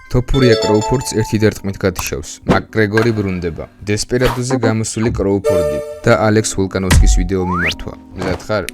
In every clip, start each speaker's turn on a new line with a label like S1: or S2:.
S1: თოფურია კროუფორდს ერთი დარტყმით გათიშავს. მაკგრეგორი ბრუნდება. დესპერადოზე გამოსული კროუფორდი და ალექს ვულკანოვსკის ვიდეო მიმართვა. მზად ხარ?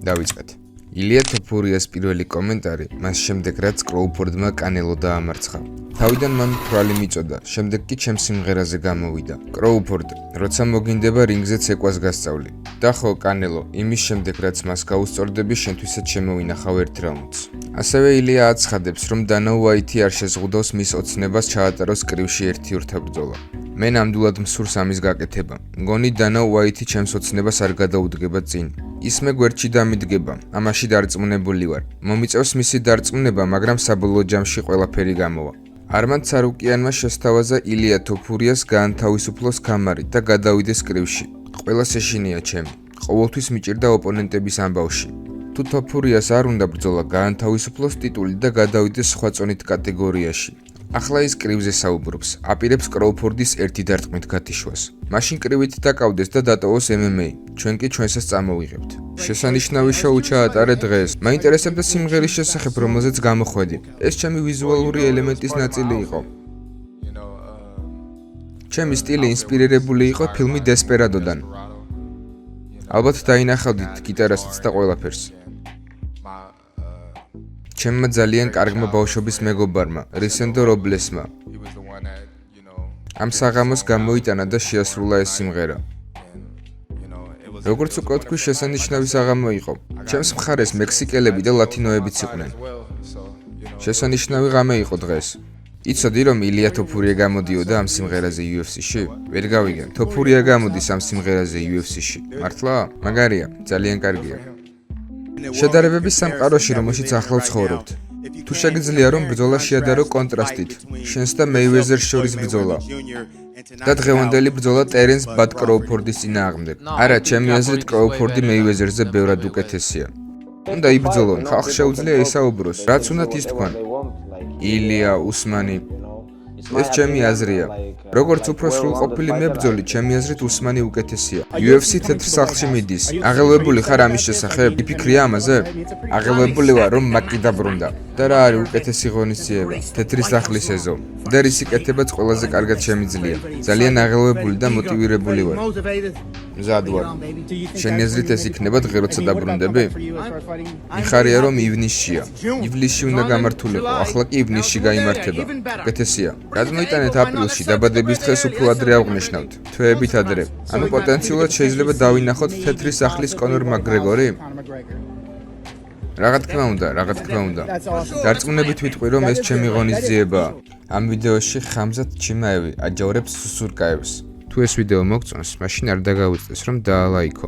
S1: დავიწყეთ. ილია თოფურიას პირველი კომენტარი მას შემდეგ რაც კროუფორდმა კანელო დაამარცხა. თავიდან მან თვალი მიწოდა, შემდეგ კი ჩემს სიმღერაზე გამოვიდა. კროუფორდ, როცა მოგინდება რინგზე ცეკვას გასწავლი. და ხო კანელო, იმის შემდეგ რაც მას გაუსწორდები, შენთვისაც შემოვინახავ ერთ რაუნდს. ასევე ილია აცხადებს, რომ დანა უაითი არ შეზღუდავს მის ოცნებას ჩაატაროს კრივში ერთი ურთაბრძოლა. მე ნამდვილად მსურს ამის გაკეთება. მგონი დანა უაითი ჩემს ოცნებას არ გადაუდგება წინ. ის მე გვერდში დამიდგება, ამაში დარწმუნებული ვარ. მომიწევს მისი დარწმუნება, მაგრამ საბოლოო ჯამში ყველაფერი გამოვა. არმან ცარუკიანმა შესთავაზა ილია თოფურიას გაანთავისუფლოს კამარი და გადავიდეს კრივში. ყველას ეშინია ჩემი. ყოველთვის მიჭირდა ოპონენტების ამბავში. თუ თოფურიას არ უნდა ბრძოლა, გაანთავისუფლოს ტიტული და გადავიდეს სხვა წონით კატეგორიაში. ახლა ის კრივზე საუბრობს, აპირებს კროუფორდის ერთი დარტყმით გათიშვას. მაშინ კრივით დაკავდეს და დატოვოს MMA. ჩვენ კი ჩვენსაც წამოვიღებთ. შესანიშნავი შოუ ჩაატარე დღეს. მაინტერესებდა სიმღერის შესახებ, რომელზეც გამოხვედი. ეს ჩემი ვიზუალური ელემენტის ნაწილი იყო. ჩემი სტილი ინსპირირებული იყო ფილმი დესპერადოდან. ალბათ დაინახავდით გიტარასაც და ყველაფერს. ჩემმა ძალიან კარგმა ბავშვობის მეგობარმა, რისენდო რობლესმა. ამ საღამოს გამოიტანა და შეასრულა ეს სიმღერა. როგორც უკვე თქვი, შესანიშნავი საღამო იყო. ჩემს მხარეს მექსიკელები და ლათინოებიც იყვნენ. შესანიშნავი ღამე იყო დღეს. იცოდი რომ ილია თოფურია გამოდიოდა ამ სიმღერაზე UFC-ში? ვერ გავიგე. თოფურია გამოდის ამ სიმღერაზე UFC-ში. მართლა? მაგარია, ძალიან კარგია. შედარებების სამყაროში, რომელშიც ახლა ვცხოვრობთ. თუ შეგიძლია რომ ბრძოლა შეადარო კონტრასტით, შენს და მეივეზერს შორის ბრძოლა. და დღევანდელი ბრძოლა ტერენს ბად კროუფორდის წინააღმდეგ. არა, ჩემი აზრით კროუფორდი მეივეზერზე ბევრად უკეთესია. უნდა იბრძოლონ, ხალხს შეუძლია ისაუბროს, რაც უნდათ ის თქვან. ილია, უსმანი. ეს ჩემი აზრია. როგორც უფრო სრულყოფილი მებრძოლი, ჩემი აზრით უსმანი უკეთესია. UFC თეთრ სახლში მიდის. აღელვებული ხარ ამის შესახებ? იფიქრია ამაზე? აღელვებული ვარ, რომ მაკი დაბრუნდა. და რა არის უკეთესი ღონისძიება? თეთრი სახლის ეზო. და რისი კეთებაც ყველაზე კარგად შემიძლია. ძალიან აღელვებული და მოტივირებული ვარ. მზად ვარ. შენი აზრით ეს იქნება დღე როცა დაბრუნდები? მიხარია რომ ივნისშია. ივლისში უნდა გამართულიყო, ახლა კი ივნისში გაიმართება. უკეთესია. გადმოიტანეთ აპრილში, დაბადების დღეს უფრო ადრე აღნიშნავთ. თვეებით ადრე. ანუ პოტენციურად შეიძლება დავინახოთ თეთრი სახლის კონორ მაკგრეგორი? რა თქმა უნდა. დარწმუნებით ვიტყვი, რომ ეს ჩემი ღონისძიებაა. ამ ვიდეოში ხამზად ჩიმაევი აჯავრებს სუსურკაევს. თუ ეს ვიდეო მოგწონს, მაშინ არ დაგავიწყდეს, რომ დაალაიქო.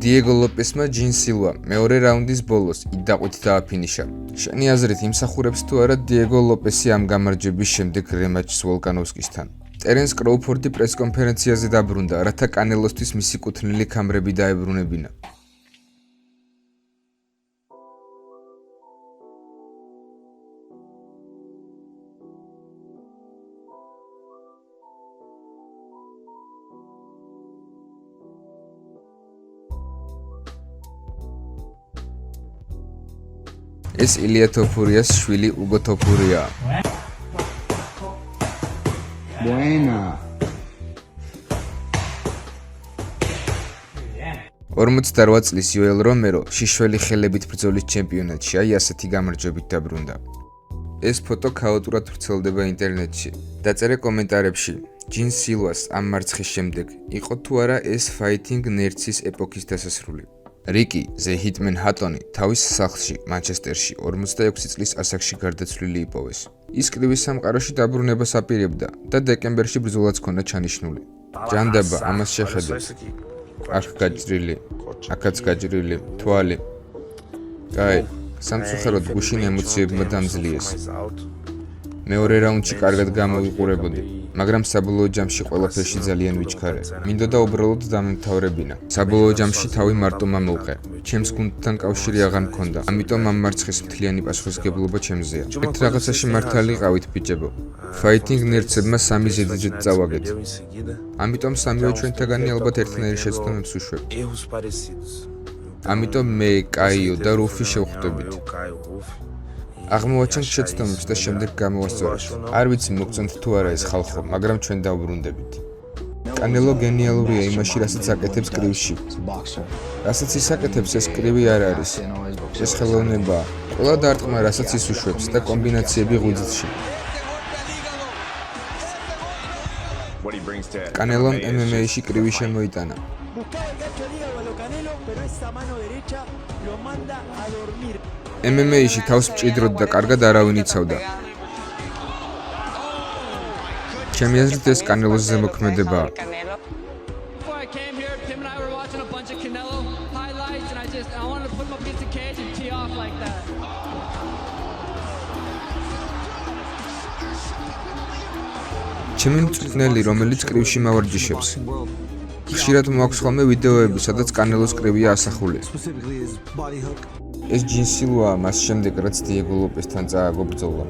S1: დიეგო ლოპესმა ჯინ სილვა მეორე რაუნდის ბოლოს იდაყვით დააფინიშა. შენი აზრით იმსახურებს თუ არა დიეგო ლოპესი ამ გამარჯვების შემდეგ რემაჩს ვოლკანოვსკისთან? ტერენს კროუფორდი პრესკონფერენციაზე დაბრუნდა, რათა კანელოსთვის მისი კუთვნილი ქამრები დაებრუნებინა. ეს ილია თოფურიას შვილი უგო თოფურია. Buena. 48 წლის იოელ რომერო შიშველი ხელებით ბრძოლის ჩემპიონატში აი ასეთი გამარჯვებით დაბრუნდა. ეს ფოტო ქაოტურად ვრცელდება ინტერნეტში. დაწერე კომენტარებში. ჯინ სილვას ამ მარცხის შემდეგ იყო თუ არა ეს ფაითინგ ნერცის ეპოქის დასასრული. რიკი ზე ჰიტმენ ჰატონი თავის სახლში მანჩესტერში 46 წლის ასაკში გარდაცვლილი იპოვეს. ის კრივის სამყაროში დაბრუნებას აპირებდა და დეკემბერში ბრძოლაც ჰქონდა ჩანიშნული. ჯანდაბა ამას შეხედებს. აქ გაჭრილი, აქაც გაჭრილი, თვალი. კაი, სამწუხაროდ გუშინ ემოციებმა დამძლიეს. მეორე რაუნდში კარგად გამოვიყურებოდი, მაგრამ საბოლოო ჯამში ყველაფერში ძალიან ვიჩქარე. მინდოდა უბრალოდ დამემთავრებინა. საბოლოო ჯამში თავი მარტო მომოვყე. ჩემს გუნდთან კავშირი აღარ მქონდა, ამიტომ ამ მარცხის მთლიანი პასუხისმგებლობა ჩემზეა. ერთ რაღაცაში მართალი ყავით ბიჭებო. ფაითინგ ნერცებმა სამი ზედიზედ წავაგეთ. ამიტომ სამივე ჩვენთაგანი ალბათ ერთნაირი შეცდომებს უშვებთ. ამიტომ მე, კაიო და რუფი შევხვდებით. აღმოვაჩენთ შეცდომებს და შემდეგ გამოვასწორებთ. არ ვიცი მოგწონთ თუ არა ეს ხალხო, მაგრამ ჩვენ დავბრუნდებით. კანელო გენიალურია იმაში, რასაც აკეთებს კრივში. რასაც ის აკეთებს, ეს კრივი არ არის. ეს ხელოვნებაა. ყველა დარტყმა, რასაც ის უშვებს და კომბინაციები ღვიძლში. კანელომ MMA-ში კრივი შემოიტანა. MMA-ში თავს მჭიდროდ და კარგად არავინ იცავდა. ჩემი აზრით ეს კანელოს ზემოქმედებაა. ჩემი მწვრთნელი, რომელიც კრივში მავარჯიშებს. ხშირად მოაქვს ხოლმე ვიდეოები, სადაც კანელოს კრივია ასახული. ეს ჯინ სილვაა მას შემდეგ, რაც დიეგო ლოპესთან წააგო ბრძოლა.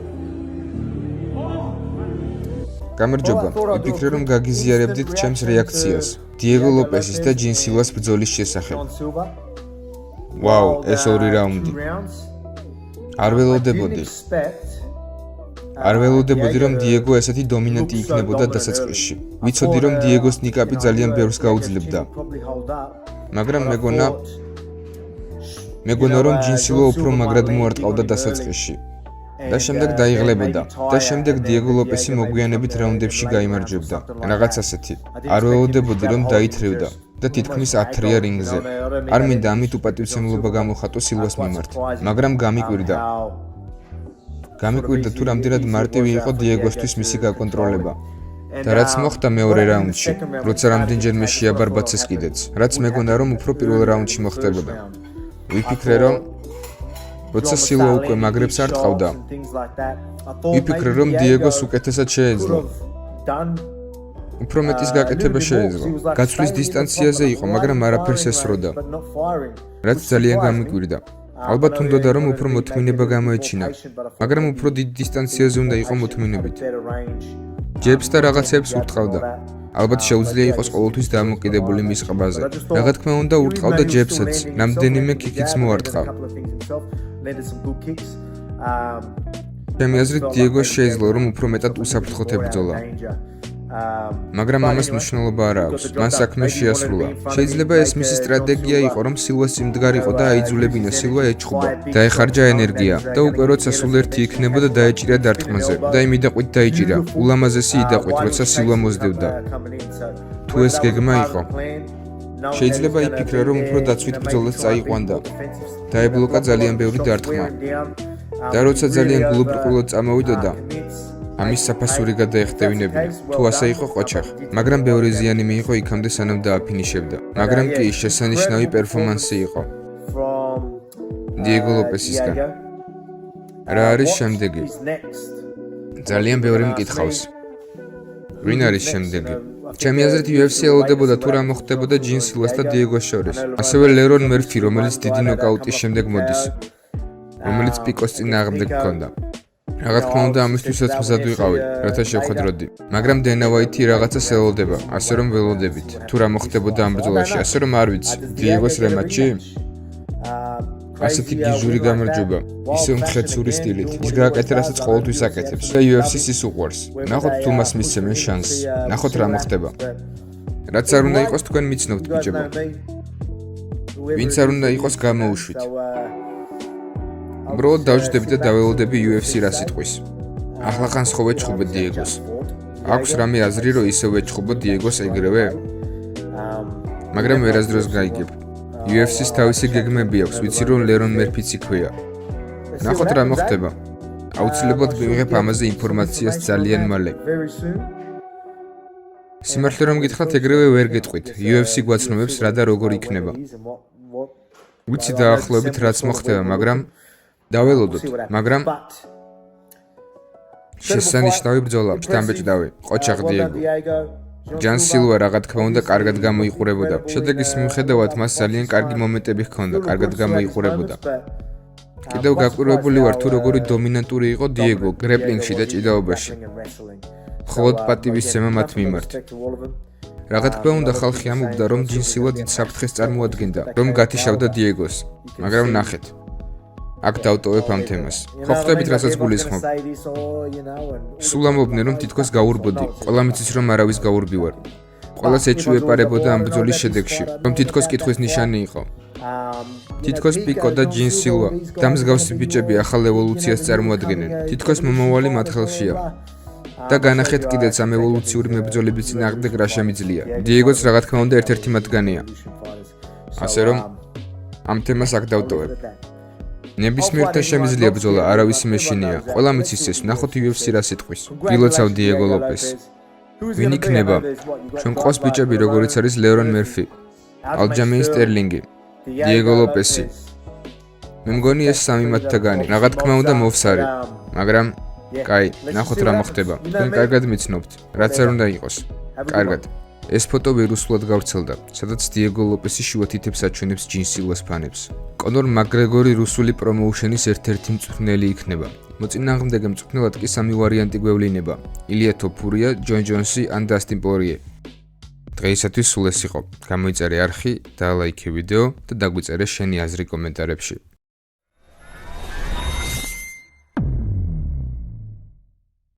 S1: გამარჯობა, ვიფიქრე რომ გაგიზიარებდით ჩემს რეაქციას დიეგო ლოპესის და ჯინ სილვას ბრძოლის შესახებ. ვაუ, ეს ორი რაუნდი. არ ველოდებოდი, რომ დიეგო ესეთი დომინანტი იქნებოდა დასაწყისში. ვიცოდი, რომ დიეგოს ნიკაპი ძალიან ბევრს გაუძლებდა. მაგრამ მეგონა რომ ჯინ სილვა უფრო მაგრად მოარტყავდა დასაწყისში. და შემდეგ დაიღლებოდა. და შემდეგ დიეგო ლოპესი მოგვიანებით რაუნდებში გაიმარჯვებდა. რაღაც ასეთი. არ ველოდებოდი, რომ დაითრევდა და თითქმის ათრია რინგზე. არ მინდა ამით უპატივცემლობა გამოხატო სილვას მიმართ, მაგრამ გამიკვირდა თუ რამდენად მარტივი იყო დიეგოსთვის მისი გაკონტროლება. და რაც მოხდა მეორე რაუნდში, როცა რამდენჯერმე შეაბარბაცეს კიდეც, რაც მეგონა რომ უფრო პირველ რაუნდში მოხდებოდა. ვიფიქრე რომ როცა სილვა უკვე მაგრებს არ ტყავდა, ვიფიქრე რომ დიეგოს უკეთესად შეეძლო. უფრო მეტის გაკეთება შეეძლო. გაცვლის დისტანციაზე იყო, მაგრამ არაფერს ესროდა. რაც ძალიან გამიკვირდა. ალბათ უნდოდა რომ უფრო მოთმინება გამოეჩინა, მაგრამ უფრო დიდ დისტანციაზე უნდა იყო მოთმინებით. ჯებს და რაღაცებს ურტყავდა. ალბათ შეუძლია იყოს ყოველთვის დამოკიდებული მის ყბაზე. რა თქმა უნდა ურტყავდა ჯებსაც, რამდენიმე კიკიც მოარტყა. ჩემი აზრით დიეგოს შეეძლო რომ უფრო მეტად უსაფრთხოდ ებრძოლა. მაგრამ ამას მნიშვნელობა არ აქვს. მან საქმე შეასრულა. შეიძლება ეს მისი სტრატეგია იყო, რომ სილვას წინდგარიყო და აიძულებინა სილვა ეჭხუბა. დაეხარჯა ენერგია და უკვე როცა სულ ერთი იქნებოდა დაეჭირა დარტყმაზე და იმ იდაყვით დაიჭირა. ულამაზესი იდაყვით, როცა სილვა მოსდევდა. თუ ეს გეგმა იყო, შეიძლება იფიქრა, რომ უფრო დაცვით ბრძოლას წაიყვანდა. დაებლოკა ძალიან ბევრი დარტყმა. და როცა ძალიან გულუბრყვილოდ წამოვიდოდა, ამის საფასური გადაეხტევინებინა. თუ ასე იყო ყოჩახ, მაგრამ ბევრი ზიანი მიიღო იქამდე სანამ დააფინიშებდა. მაგრამ კი შესანიშნავი პერფორმანსი იყო დიეგო ლოპესისგან. რა არის შემდეგი? ძალიან ბევრი მკითხავს. ვინ არის შემდეგი? ჩემი აზრით UFC ელოდებოდა თუ რა მოხდებოდა ჯინ სილვას და დიეგოს შორის. ასევე ლერონ მერფი, რომელიც დიდი ნოკაუტის შემდეგ მოდის, რომელიც პიკოს წინააღმდეგ ჰქონდა. რა თქმა უნდა ამისთვისაც მზად ვიყავი, რათა შევხვედროდი. მაგრამ დენა ვაითი რაღაცას ელოდება, ასე რომ ველოდებით. თუ რა მოხდებოდა ამ ბრძოლაში, ასე რომ არ ვიცი. დიეგოს რემატჩი? ასეთი გიჟური გამარჯვება, ისევ მხეცური სტილით. ის გააკეთა, რასაც ყოველთვის აკეთებს. და UFC-ს ის უყვარს. ნახოთ თუ მას მისცემენ შანსს. ნახოთ რა მოხდება. რაც არ უნდა იყოს თქვენ მიცნობთ, ბიჭებო. ვინც არ უნდა იყოს გამოუშვით. უბრალოდ დავჯდები და დაველოდები UFC რა სიტყვის. ახლა ხან ხო ვეჭხუბე დიეგოს. აქვს რამე აზრი, რომ ისევ ვეჭხუბო დიეგოს ეგრევე? მაგრამ ვერასდროს გაიგებ. UFC-ს თავისი გეგმები აქვს, ვიცი რომ ლერონ მერფიც იქვეა. ნახოთ რა მოხდება. აუცილებლად მივიღებ ამაზე ინფორმაციას ძალიან მალე. სიმართლე რომ გითხრათ, ეგრევე ვერ გეტყვით. UFC გვაცნობებს რა და როგორ იქნება. ვიცი დაახლოებით რაც მოხდება, მაგრამ დაველოდოთ, მაგრამ შესანიშნავი ბრძოლა, შთამბეჭდავი, ყოჩახ დიეგო. ჯან სილვა რა თქმა უნდა კარგად გამოიყურებოდა. შედეგის მიუხედავად მას ძალიან კარგი მომენტები ჰქონდა, კარგად გამოიყურებოდა. კიდევ გაკვირვებული ვარ თუ როგორი დომინანტური იყო დიეგო გრეპლინგში და ჭიდაობაში. მხოლოდ პატივისცემა მათ მიმართ. რა თქმა უნდა ხალხი ამბობდა რომ ჯინ სილვა დიდ საფრთხეს წარმოადგენდა, რომ გათიშავდა დიეგოს. მაგრამ ნახეთ. აქ დავტოვებ ამ თემას. ხო ხვდებით, რასაც გულისხმობ. სულ ამბობდნენ, რომ თითქოს გაურბოდი. ყველა მიცის, რომ არავის გაურბი ვარ. ყველას ეჩვეპარებოდა ამ ბრძოლის შედეგში, რომ თითქოს კითხვის ნიშანი იყო. თითქოს პიკო და ჯინ სილვა და მსგავსი ბიჭები ახალ ევოლუციას წარმოადგენენ. თითქოს მომავალი მათ ხელშია. და განახეთ კიდეც ამ ევოლუციური მებრძოლების წინააღმდეგ რა შემიძლია. დიეგოც რა თქმა უნდა ერთ-ერთი მათგანია. ასე რომ ამ თემას აქ დავტოვებ. ნებისმიერთან შემიძლია ბრძოლა, არავის იმეშინია. ყველა მიცის ეს, ნახოთ UFC რა სიტყვის. გილოცავ დიეგო ლოპეს. ვინ იქნება? ჩვენ ყავს ბიჭები, როგორიც არის ლეორან მერფი, ალჯამეინ სტერლინგი, დიეგო ლოპესი. მე მგონი ეს სამი მათგანი. რა თქმა უნდა მოვსარი, მაგრამ კაი, ნახოთ რა მოხდება. თქვენ კარგად მიცნობთ, რაც არ უნდა იყოს. კარგად. ეს ფოტო ვირუსულად გავრცელდა, სადაც დიეგო ლოპესი შუათითებს აჩვენებს ჯინ სილვას ფანებს. კონორ მაკგრეგორი რუსული პრომოუშენის ერთ-ერთი მწვრთნელი იქნება. მოწინააღმდეგე მწვრთნელად კი სამი ვარიანტი გვევლინება: ილია თოფურია, ჯონ ჯონსი ან დასტინ პორიე. დღეისათვის სულ ეს იყო. გამოიწერე არხი, დაალაიქე ვიდეო და დაგვიწერე შენი აზრი კომენტარებში.